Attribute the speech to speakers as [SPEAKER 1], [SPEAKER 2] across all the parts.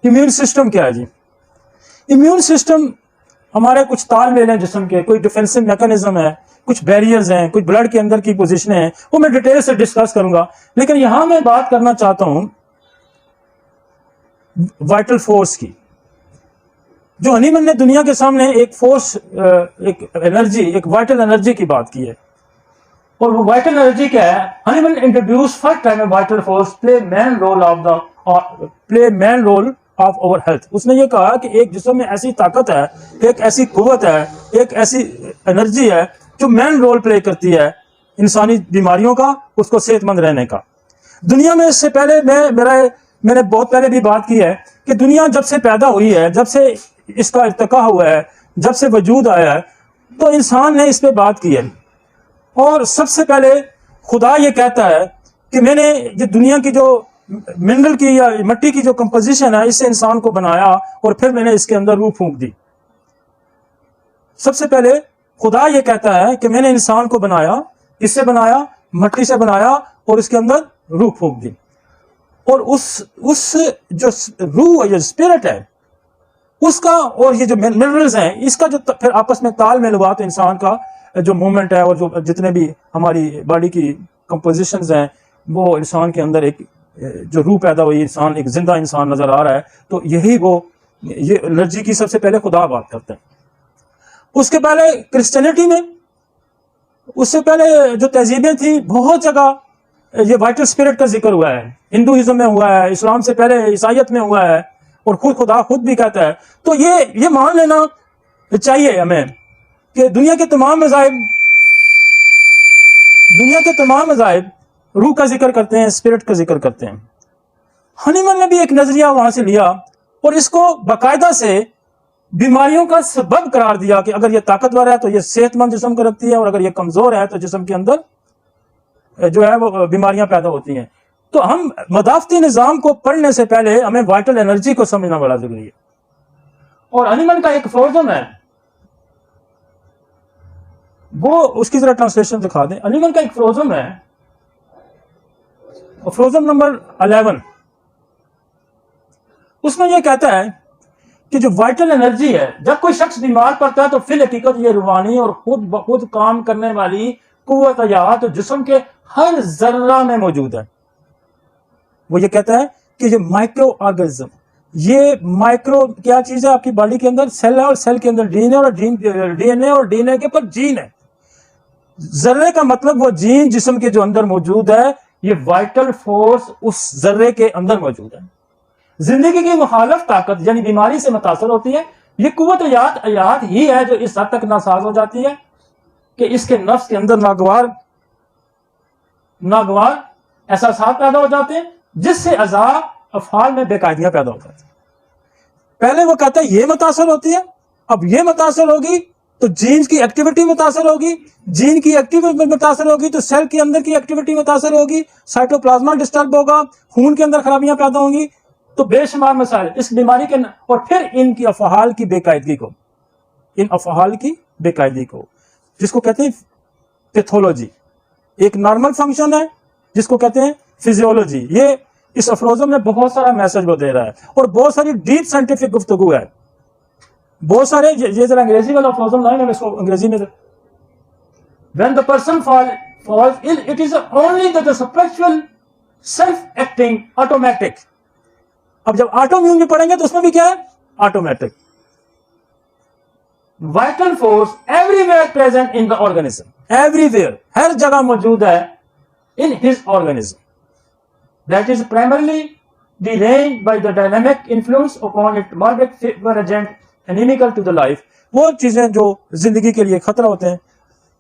[SPEAKER 1] Immune system کیا ہے جی؟ Immune system ہمارے کچھ تال میل ہیں جسم کے، کوئی ڈیفینسو میکانزم ہے، کچھ بیریئرز ہیں، کچھ بلڈ کے اندر کی پوزیشنیں ہیں، وہ میں ڈیٹیل سے ڈسکس کروں گا. لیکن یہاں میں بات کرنا چاہتا ہوں وائٹل فورس کی. جو ہنیمن نے دنیا کے سامنے ایک فورس، ایک انرجی، ایک وائٹل انرجی کی بات کی ہے، اور وہ وائٹل انرجی کیا ہے؟ Hahnemann introduce first time vital force play main role of our health. اس نے یہ کہا کہ ایک جسم میں ایسی طاقت ہے، ایک ایسی قوت ہے، ایک ایسی انرجی ہے جو مین رول پلے کرتی ہے انسانی بیماریوں کا، اس کو صحت مند رہنے کا. دنیا میں اس سے پہلے میں نے بہت پہلے بھی بات کی ہے کہ دنیا جب سے پیدا ہوئی ہے، جب سے اس کا ارتقا ہوا ہے، جب سے وجود آیا ہے، تو انسان نے اس پہ بات کی ہے. اور سب سے پہلے خدا یہ کہتا ہے کہ میں نے یہ دنیا کی جو منرل کی یا مٹی کی جو کمپوزیشن ہے، اس سے انسان کو بنایا اور پھر میں نے اس کے اندر روح پھونک دی. سب سے پہلے خدا یہ کہتا ہے کہ میں نے انسان کو بنایا، اس سے بنایا، مٹی سے بنایا اور اس کے اندر روح پھونک دی. اور اس جو روح یا اسپرٹ ہے اس کا، اور یہ جو منرلز ہیں اس کا جو پھر آپس میں تال میل ہوا، تو انسان کا جو موومنٹ ہے اور جو جتنے بھی ہماری باڈی کی کمپوزیشنز ہیں، وہ انسان کے اندر ایک جو روح پیدا ہوئی، انسان ایک زندہ انسان نظر آ رہا ہے. تو یہی وہ یہ انرجی کی سب سے پہلے خدا بات کرتے ہیں. اس کے پہلے کرسچینٹی میں، اس سے پہلے جو تہذیبیں تھیں، بہت جگہ یہ وائٹل اسپرٹ کا ذکر ہوا ہے. ہندوازم میں ہوا ہے، اسلام سے پہلے عیسائیت میں ہوا ہے، اور خدا خود بھی کہتا ہے. تو یہ مان لینا چاہیے ہمیں کہ دنیا کے تمام مذاہب روح کا ذکر کرتے ہیں، اسپرٹ کا ذکر کرتے ہیں. ہنیمن نے بھی ایک نظریہ وہاں سے لیا اور اس کو باقاعدہ سے بیماریوں کا سبب قرار دیا کہ اگر یہ طاقتور ہے تو یہ صحت مند جسم کو رکھتی ہے، اور اگر یہ کمزور ہے تو جسم کے اندر جو ہے وہ بیماریاں پیدا ہوتی ہیں. تو ہم مدافعتی نظام کو پڑھنے سے پہلے ہمیں وائٹل انرجی کو سمجھنا بڑا ضروری ہے. اور ہنیمن کا ایک فروزم ہے، وہ اس کی ذرا ٹرانسلیشن دکھا دیں. ہنیمن کا ایک فروزم ہے، فروزم نمبر 11. اس میں یہ کہتا ہے کہ جو وائٹل انرجی ہے، جب کوئی شخص بیمار پڑتا ہے تو فی الحقیقت یہ روحانی اور خود بخود کام کرنے والی قوت حیات جسم کے ہر ذرہ میں موجود ہے. وہ یہ کہتا ہے کہ یہ مائکرو آرگنزم، یہ مائکرو کیا چیز ہے آپ کی باڈی کے اندر؟ سیل ہے، اور سیل کے اندر ڈی این اے، اور ڈی این اے اور ڈی این اے کے اوپر جین ہے. ذرے کا مطلب وہ جین جسم کے جو اندر موجود ہے، یہ وائٹل فورس اس ذرے کے اندر موجود ہے. زندگی کی مخالف طاقت یعنی بیماری سے متاثر ہوتی ہے. یہ قوت حیات ہی ہے جو اس حد تک ناساز ہو جاتی ہے کہ اس کے نفس کے اندر ناگوار احساسات پیدا ہو جاتے ہیں، جس سے اعضاء افعال میں بے قاعدیاں پیدا ہو جاتی ہیں. پہلے وہ کہتا ہے یہ متاثر ہوتی ہے، اب یہ متاثر ہوگی تو جینز کی ایکٹیویٹی متاثر ہوگی، جین کی ایکٹیویٹی متاثر ہوگی تو سیل کے اندر کی ایکٹیویٹی متاثر ہوگی، سائٹوپلازما ڈسٹرب ہوگا، خون کے اندر خرابیاں پیدا ہوں گی. تو بے شمار مسائل اس بیماری کے، اور پھر ان کی افعال کی بے قاعدگی کو جس کو کہتے ہیں پیتھولوجی. ایک نارمل فنکشن ہے جس کو کہتے ہیں فزیولوجی. یہ اس افروزم میں بہت سارا میسج وہ دے رہا ہے، اور بہت ساری ڈیپ سائنٹیفک گفتگو ہے. بہت سارے، یہ ذرا انگریزی والا افروزم لائن ہے، اس کو انگریزی میں when the person falls ill it is only that the spiritual self acting automatic. اب جب آٹو میون بھی پڑھیں گے تو اس میں بھی کیا ہے؟ Automatic. Vital force everywhere present in the organism, everywhere, ہر جگہ موجود ہے in his organism. That is primarily deranged by the dynamic influence upon its morbid fever agent inimical to the life. وہ چیزیں جو زندگی کے لیے خطرہ ہوتے ہیں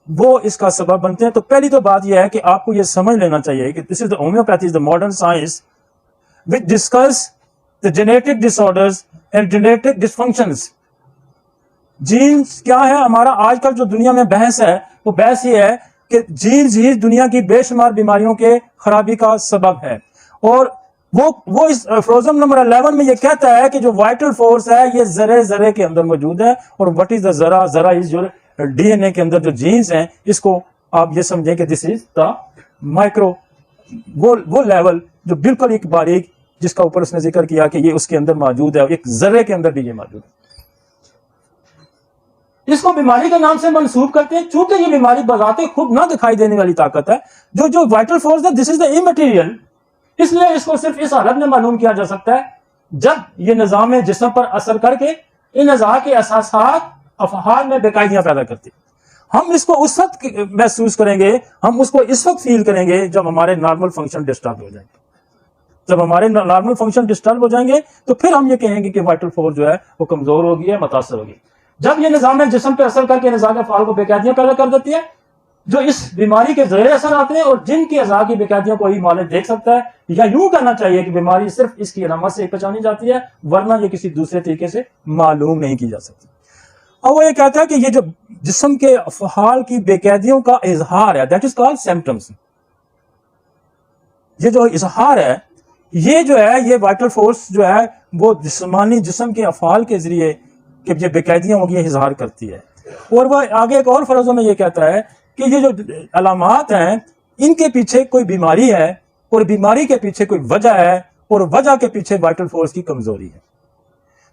[SPEAKER 1] وہ اس کا سبب بنتے ہیں. تو پہلی تو بات یہ ہے کہ آپ کو یہ سمجھ لینا چاہیے کہ this is the homeopathy is the modern science which discuss the genetic disorders and genetic dysfunctions. Genes کیا ہے؟ ہمارا آج کل جو دنیا میں بحث ہے وہ بحث یہ ہے کہ جینز ہی دنیا کی بے شمار بیماریوں کے خرابی کا سبب ہے. اور وہ اس فروزم نمبر 11 میں یہ کہتا ہے کہ جو وائٹل فورس ہے یہ ذرے کے اندر موجود ہے. اور وٹ از دا ذرا از جو ڈی این اے کے اندر جو جینز ہیں، اس کو آپ یہ سمجھیں کہ دس از دا مائکرو، وہ لیول جو بالکل ایک باریک جس کا اوپر اس نے ذکر کیا کہ یہ اس کے اندر موجود ہے، ایک ذرے کے اندر بھی یہ موجود ہے. اس کو بیماری کے نام سے منسوب کرتے ہیں، چونکہ یہ بیماری بذات خود نہ دکھائی دینے والی طاقت ہے. جو وائٹل فورس ہے، دس از دا امٹیریل، اس لیے اس کو صرف اس حالت میں معلوم کیا جا سکتا ہے جب یہ نظام جسم پر اثر کر کے ان اعضاء کے اساسات افعال میں بے قاعدیاں پیدا کرتی. ہم اس کو اس وقت محسوس کریں گے، ہم اس کو اس وقت فیل کریں گے جب ہمارے نارمل فنکشن ڈسٹرب ہو جائیں گے. جب ہمارے نارمل فنکشن ڈسٹرب ہو جائیں گے تو پھر ہم یہ کہیں گے کہ وائٹل فورس جو ہے وہ کمزور ہوگی ہے، متاثر ہوگی. جب یہ نظام جسم پہ اثر کر کے نظام افعال کو بے قاعدیاں پیدا کر دیتی ہے، جو اس بیماری کے زیر اثر آتے ہیں اور جن کی اعضاء کی بے قاعدیوں کو ہی مالک دیکھ سکتا ہے، یا یوں کہنا چاہیے کہ بیماری صرف اس کی علامت سے پہچانی جاتی ہے، ورنہ یہ کسی دوسرے طریقے سے معلوم نہیں کی جا سکتی. اور وہ یہ کہتا ہے کہ یہ جو جسم کے افعال کی بے قاعدیوں کا اظہار ہے، دیٹ از کالڈ سمپٹمس. یہ جو اظہار ہے، یہ جو ہے یہ وائٹل فورس جو ہے وہ جسمانی جسم کے افعال کے ذریعے کہ یہ بے قاعدیاں ہوگی اظہار کرتی ہے. اور وہ آگے ایک اور فرضوں میں یہ کہتا ہے کہ یہ جو علامات ہیں ان کے پیچھے کوئی بیماری ہے، اور بیماری کے پیچھے کوئی وجہ ہے، اور وجہ کے پیچھے وائٹل فورس کی کمزوری ہے.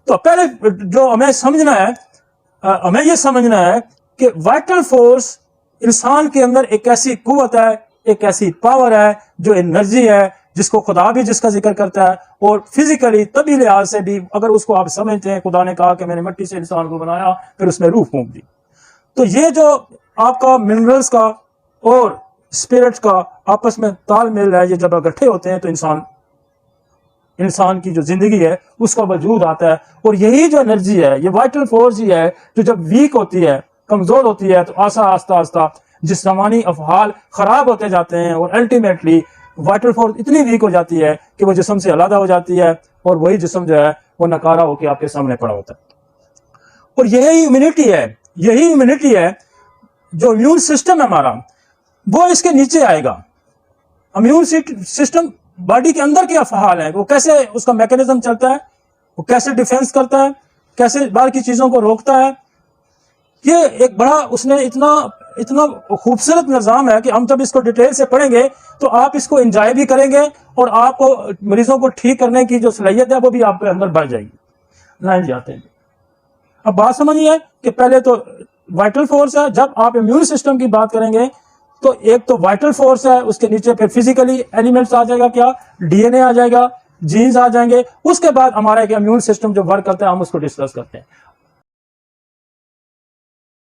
[SPEAKER 1] تو پہلے جو ہمیں سمجھنا ہے، ہمیں یہ سمجھنا ہے کہ وائٹل فورس انسان کے اندر ایک ایسی قوت ہے، ایک ایسی پاور ہے، جو انرجی ہے، جس کو خدا بھی جس کا ذکر کرتا ہے، اور فزیکلی طبی لحاظ سے بھی اگر اس کو آپ سمجھتے ہیں، خدا نے کہا کہ میں نے مٹی سے انسان کو بنایا، پھر اس میں روح پھونک دی. تو یہ جو آپ کا منرلز کا اور اسپرٹ کا آپس میں تال میل ہے، یہ جب اکٹھے ہوتے ہیں تو انسان کی جو زندگی ہے اس کا وجود آتا ہے. اور یہی جو انرجی ہے، یہ وائٹل فورس ہی ہے جو جب ویک ہوتی ہے، کمزور ہوتی ہے، تو آہستہ آہستہ جسمانی افعال خراب ہوتے جاتے ہیں، اور الٹیمیٹلی وائٹل فورس اتنی ویک ہو جاتی ہے کہ وہ جسم سے علیحدہ ہو جاتی ہے، اور وہی جسم جو ہے وہ نکارہ ہو کے آپ کے سامنے پڑا ہوتا ہے. اور یہی امیونٹی ہے جو امیون سسٹم ہے ہمارا، وہ اس کے نیچے آئے گا. امیون سسٹم باڈی کے اندر کے افعال ہیں، وہ کیسے اس کا میکینزم چلتا ہے، وہ کیسے ڈیفینس کرتا ہے، کیسے باہر کی چیزوں کو روکتا ہے. یہ ایک بڑا اس نے اتنا خوبصورت نظام ہے کہ ہم جب اس کو ڈیٹیل سے پڑھیں گے تو آپ اس کو انجوائے بھی کریں گے، اور آپ کو مریضوں کو ٹھیک کرنے کی جو صلاحیت ہے وہ بھی آپ کے اندر بڑھ جائے گی. لائن جاتے ہیں. اب بات سمجھیے کہ پہلے تو وائٹل فورس ہے. جب آپ امیون سسٹم کی بات کریں گے تو ایک تو وائٹل فورس ہے، اس کے نیچے پھر فزیکلی ایلیمنٹس آ جائے گا، کیا ڈی این اے آ جائے گا، جینز آ جائیں گے. اس کے بعد ہمارا ایک امیون سسٹم جو ورک کرتا ہے ہم اس کو ڈسکس کرتے ہیں.